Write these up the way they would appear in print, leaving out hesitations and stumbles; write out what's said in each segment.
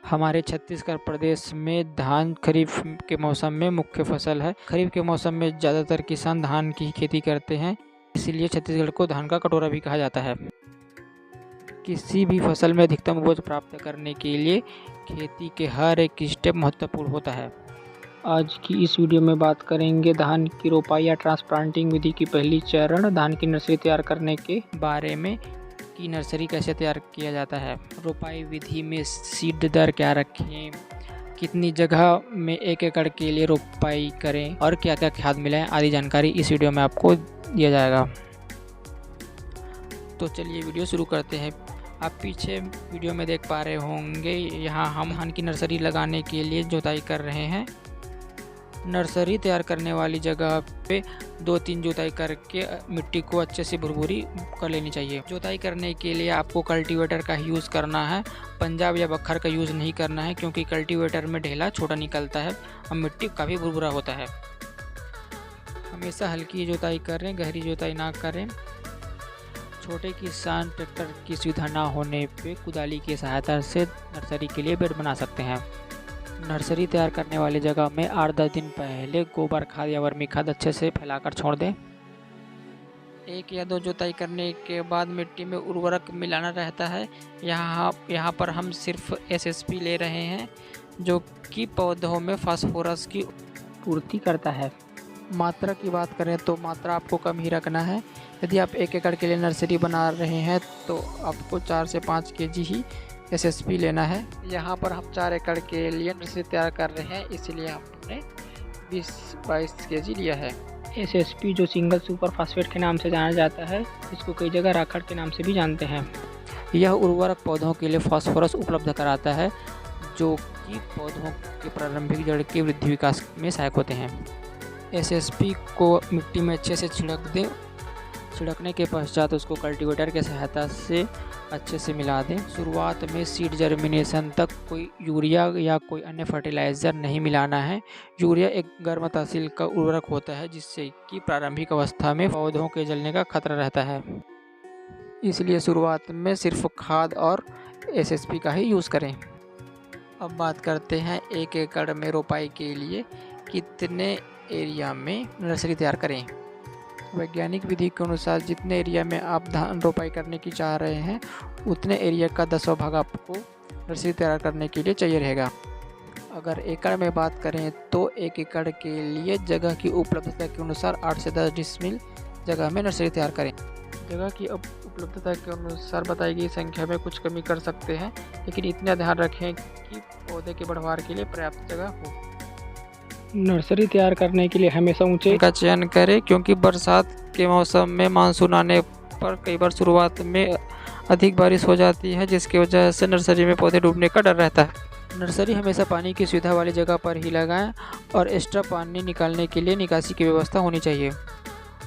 हमारे छत्तीसगढ़ प्रदेश में धान खरीफ के मौसम में मुख्य फसल है। खरीफ के मौसम में ज़्यादातर किसान धान की खेती करते हैं, इसलिए छत्तीसगढ़ को धान का कटोरा भी कहा जाता है। किसी भी फसल में अधिकतम उपज प्राप्त करने के लिए खेती के हर एक स्टेप महत्वपूर्ण होता है। आज की इस वीडियो में बात करेंगे धान की रोपाई या ट्रांसप्लांटिंग विधि की पहली चरण धान की नर्सरी तैयार करने के बारे में कि नर्सरी कैसे तैयार किया जाता है। रोपाई विधि में सीड दर क्या रखें, कितनी जगह में 1 एकड़ के लिए रोपाई करें और क्या क्या खाद मिलाएं आदि जानकारी इस वीडियो में आपको दिया जाएगा। तो चलिए वीडियो शुरू करते हैं। आप पीछे वीडियो में देख पा रहे होंगे, यहाँ हम धान की नर्सरी लगाने के लिए जुताई कर रहे हैं। नर्सरी तैयार करने वाली जगह पे 2-3 जुताई करके मिट्टी को अच्छे से भुरभुरी कर लेनी चाहिए। जुताई करने के लिए आपको कल्टीवेटर का यूज़ करना है, पंजाब या बखर का यूज़ नहीं करना है, क्योंकि कल्टीवेटर में ढेला छोटा निकलता है और मिट्टी काफ़ी भुरभुरा होता है। हमेशा हल्की जुताई करें, गहरी जुताई ना करें। छोटे किसान ट्रैक्टर की सुविधा ना होने पे कुदाली की सहायता से नर्सरी के लिए बेड बना सकते हैं। नर्सरी तैयार करने वाली जगह में 8-10 दिन पहले गोबर खाद या वर्मी खाद अच्छे से फैलाकर छोड़ दें। 1 या 2 जुताई करने के बाद मिट्टी में उर्वरक मिलाना रहता है। यहाँ पर हम सिर्फ SSP ले रहे हैं, जो कि पौधों में फास्फोरस की पूर्ति करता है। मात्रा की बात करें तो मात्रा आपको कम ही रखना है। यदि आप 1 एकड़ के लिए नर्सरी बना रहे हैं तो आपको 4 से 5 kg ही SSP लेना है। यहाँ पर हम 4 एकड़ के लिए नर्सरी तैयार कर रहे हैं, इसलिए हमने 20-22 kg लिया है। SSP जो सिंगल सुपर फास्फेट के नाम से जाना जाता है, इसको कई जगह राखड़ के नाम से भी जानते हैं। यह उर्वरक पौधों के लिए फास्फोरस उपलब्ध कराता है, जो कि पौधों के प्रारंभिक जड़ के वृद्धि विकास में सहायक होते हैं। SSP को मिट्टी में अच्छे से छिड़क दें। छिड़कने के पश्चात उसको कल्टीवेटर की सहायता से अच्छे से मिला दें। शुरुआत में सीड जर्मिनेशन तक कोई यूरिया या कोई अन्य फर्टिलाइज़र नहीं मिलाना है। यूरिया एक गर्म तहसील का उर्वरक होता है, जिससे कि प्रारंभिक अवस्था में पौधों के जलने का खतरा रहता है, इसलिए शुरुआत में सिर्फ खाद और SSP का ही यूज़ करें। अब बात करते हैं 1 एकड़ में रोपाई के लिए कितने एरिया में नर्सरी तैयार करें। वैज्ञानिक विधि के अनुसार जितने एरिया में आप धान रोपाई करने की चाह रहे हैं, उतने एरिया का 10वां भाग आपको नर्सरी तैयार करने के लिए चाहिए रहेगा। अगर एकड़ में बात करें तो 1 एकड़ के लिए जगह की उपलब्धता के अनुसार 8 से 10 डिसमिल जगह में नर्सरी तैयार करें। जगह की उपलब्धता के अनुसार बताई गई संख्या में कुछ कमी कर सकते हैं, लेकिन इतना ध्यान रखें कि पौधे के बढ़वार के लिए पर्याप्त जगह हो। नर्सरी तैयार करने के लिए हमेशा ऊंचाई का चयन करें, क्योंकि बरसात के मौसम में मानसून आने पर कई बार शुरुआत में अधिक बारिश हो जाती है, जिसकी वजह से नर्सरी में पौधे डूबने का डर रहता है। नर्सरी हमेशा पानी की सुविधा वाली जगह पर ही लगाएं और एक्स्ट्रा पानी निकालने के लिए निकासी की व्यवस्था होनी चाहिए।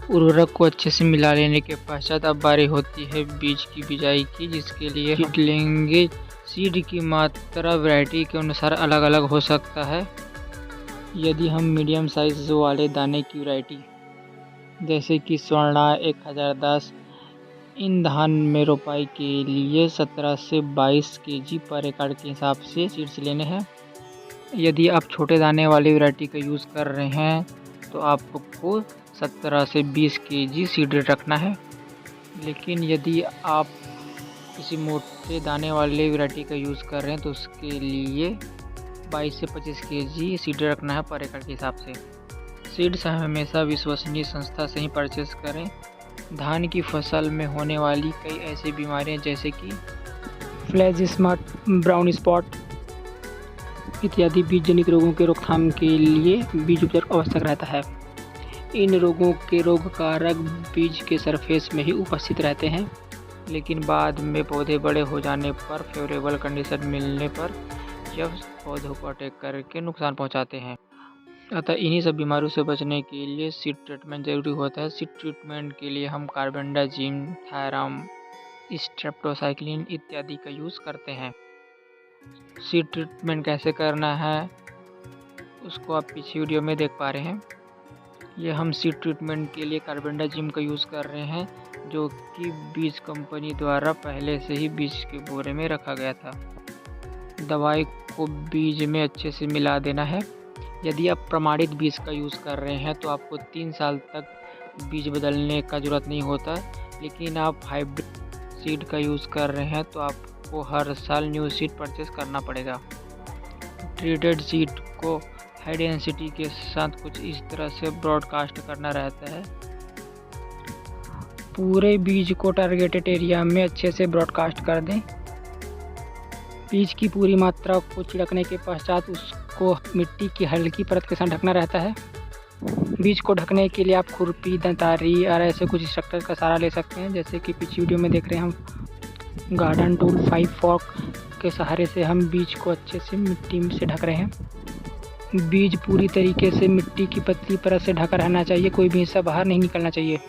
उर्वरक को अच्छे से मिला लेने के पश्चात अब बारी होती है बीज की बिजाई की, जिसके लिए सीड लेंगे। सीड की मात्रा वैरायटी के अनुसार अलग अलग हो सकता है। यदि हम मीडियम साइज वाले दाने की वैरायटी जैसे कि स्वर्णा 1010, इन धान में रोपाई के लिए 17 से 22 kg पर एकड़ के हिसाब से सीड्स लेने हैं। यदि आप छोटे दाने वाली वैरायटी का यूज़ कर रहे हैं तो आपको 17 से 20 kg सीड रखना है। लेकिन यदि आप किसी मोटे दाने वाले वैरायटी का यूज़ कर रहे हैं तो उसके लिए 22 से 25 kg सीड रखना है पर एकड़ के हिसाब से। सीड्स हमेशा विश्वसनीय संस्था से ही परचेस करें। धान की फसल में होने वाली कई ऐसी बीमारियां जैसे कि फ्लैश स्पॉट, ब्राउन स्पॉट इत्यादि बीज जनित रोगों के रोकथाम के लिए बीज उपचार आवश्यक रहता है। इन रोगों के रोग कारक बीज के सरफेस में ही उपस्थित रहते हैं, लेकिन बाद में पौधे बड़े हो जाने पर फेवरेबल कंडीशन मिलने पर जब पौधों को अटैक करके नुकसान पहुंचाते हैं। अतः इन्हीं सब बीमारियों से बचने के लिए सीड ट्रीटमेंट जरूरी होता है। सीड ट्रीटमेंट के लिए हम कार्बेंडाजिम, थायराम, स्ट्रेप्टोसाइक्लिन इत्यादि का यूज़ करते हैं। सीड ट्रीटमेंट कैसे करना है उसको आप पीछे वीडियो में देख पा रहे हैं। ये हम सीड ट्रीटमेंट के लिए कार्बेंडाजिम का यूज़ कर रहे हैं, जो कि बीज कंपनी द्वारा पहले से ही बीज के बोरे में रखा गया था। दवाई को बीज में अच्छे से मिला देना है। यदि आप प्रमाणित बीज का यूज़ कर रहे हैं तो आपको 3 साल तक बीज बदलने का ज़रूरत नहीं होता, लेकिन आप हाइब्रिड सीड का यूज़ कर रहे हैं तो आपको हर साल न्यू सीड परचेस करना पड़ेगा। ट्रीटेड सीड को हाई डेंसिटी के साथ कुछ इस तरह से ब्रॉडकास्ट करना रहता है। पूरे बीज को टारगेटेड एरिया में अच्छे से ब्रॉडकास्ट कर दें। बीज की पूरी मात्रा को छिड़कने के पश्चात उसको मिट्टी की हल्की परत के साथ ढकना रहता है। बीज को ढकने के लिए आप खुरपी, दंतारी और ऐसे कुछ स्ट्रक्चर का सहारा ले सकते हैं, जैसे कि पिछली वीडियो में देख रहे हैं हम गार्डन टूल 5 फॉर्क के सहारे से हम बीज को अच्छे से मिट्टी से ढक रहे हैं। बीज पूरी तरीके से मिट्टी की पतली परत से ढका रहना चाहिए, कोई भी हिस्सा बाहर नहीं निकलना चाहिए।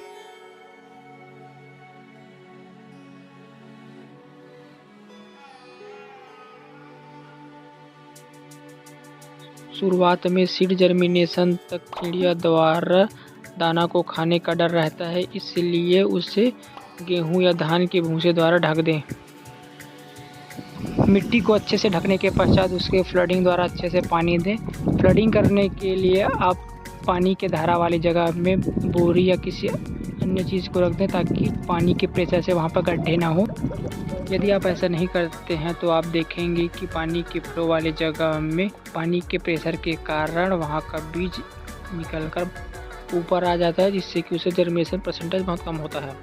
शुरुआत में सीड जर्मिनेशन तक चिड़िया द्वारा दाना को खाने का डर रहता है, इसलिए उसे गेहूं या धान के भूसे द्वारा ढक दें। मिट्टी को अच्छे से ढकने के पश्चात उसके फ्लडिंग द्वारा अच्छे से पानी दें। फ्लडिंग करने के लिए आप पानी के धारा वाली जगह में बोरी या किसी अन्य चीज़ को रख दें ताकि पानी के प्रेशर से वहाँ पर गड्ढे ना हो। यदि आप ऐसा नहीं करते हैं तो आप देखेंगे कि पानी के फ्लो वाली जगह में पानी के प्रेशर के कारण वहाँ का बीज निकलकर ऊपर आ जाता है, जिससे कि उसे जर्मिनेशन परसेंटेज बहुत कम होता है।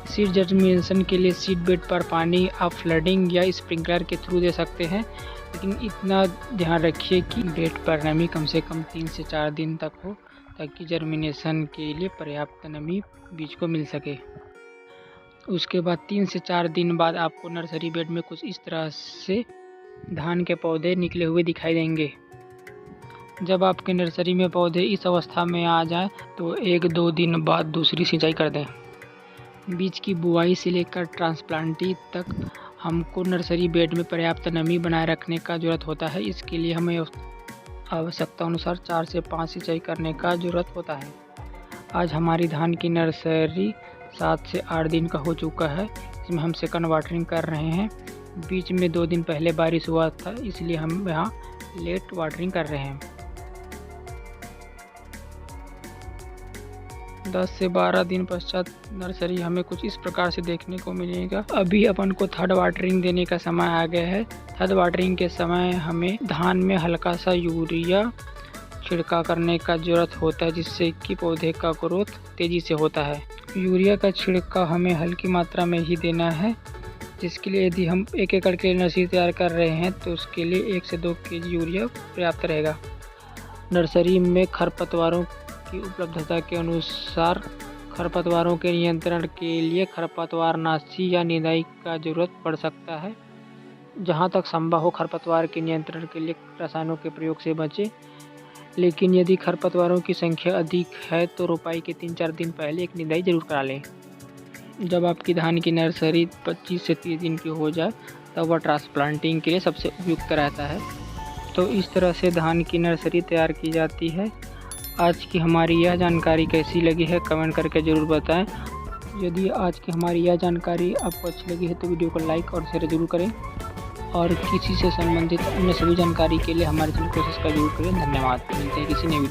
सीड जर्मिनेशन के लिए सीड बेड पर पानी आप फ्लडिंग या स्प्रिंकलर के थ्रू दे सकते हैं, लेकिन इतना ध्यान रखिए कि बेड पर नमी कम से कम 3 से 4 दिन तक हो, ताकि जर्मिनेशन के लिए पर्याप्त नमी बीज को मिल सके। उसके बाद 3 से 4 दिन बाद आपको नर्सरी बेड में कुछ इस तरह से धान के पौधे निकले हुए दिखाई देंगे। जब आपके नर्सरी में पौधे इस अवस्था में आ जाए तो 1-2 दिन बाद दूसरी सिंचाई कर दें। बीज की बुआई से लेकर ट्रांसप्लांटिंग तक हमको नर्सरी बेड में पर्याप्त नमी बनाए रखने का ज़रूरत होता है। इसके लिए हमें आवश्यकता अनुसार 4 से 5 सिंचाई करने का ज़रूरत होता है। आज हमारी धान की नर्सरी 7 से 8 दिन का हो चुका है। इसमें हम सेकंड वाटरिंग कर रहे हैं। बीच में 2 दिन पहले बारिश हुआ था, इसलिए हम यहाँ लेट वाटरिंग कर रहे हैं। 10 से 12 दिन पश्चात नर्सरी हमें कुछ इस प्रकार से देखने को मिलेगा। अभी अपन को थर्ड वाटरिंग देने का समय आ गया है। थर्ड वाटरिंग के समय हमें धान में हल्का सा यूरिया छिड़काव करने का ज़रूरत होता है, जिससे कि पौधे का ग्रोथ तेज़ी से होता है। यूरिया का छिड़काव हमें हल्की मात्रा में ही देना है, जिसके लिए यदि हम 1 एकड़ के नर्सरी तैयार कर रहे हैं तो उसके लिए 1 से 2 kg यूरिया पर्याप्त रहेगा। नर्सरी में खरपतवारों की उपलब्धता के अनुसार खरपतवारों के नियंत्रण के लिए खरपतवारनाशी या निदाई का ज़रूरत पड़ सकता है। जहाँ तक संभव हो खरपतवार के नियंत्रण के लिए रसायनों के प्रयोग से बचें, लेकिन यदि खरपतवारों की संख्या अधिक है तो रोपाई के 3-4 दिन पहले एक निदाई जरूर करा लें। जब आपकी धान की नर्सरी 25 से 30 दिन की हो जाए तब वह ट्रांसप्लांटिंग के लिए सबसे उपयुक्त रहता है। तो इस तरह से धान की नर्सरी तैयार की जाती है। आज की हमारी यह जानकारी कैसी लगी है कमेंट करके ज़रूर बताएं। यदि आज की हमारी यह जानकारी आपको अच्छी लगी है तो वीडियो को लाइक और शेयर ज़रूर करें, और किसी से संबंधित अन्य सभी जानकारी के लिए हमारे चैनल को सब्सक्राइब जरूर करें। धन्यवाद। मिलते हैं किसी नई वीडियो।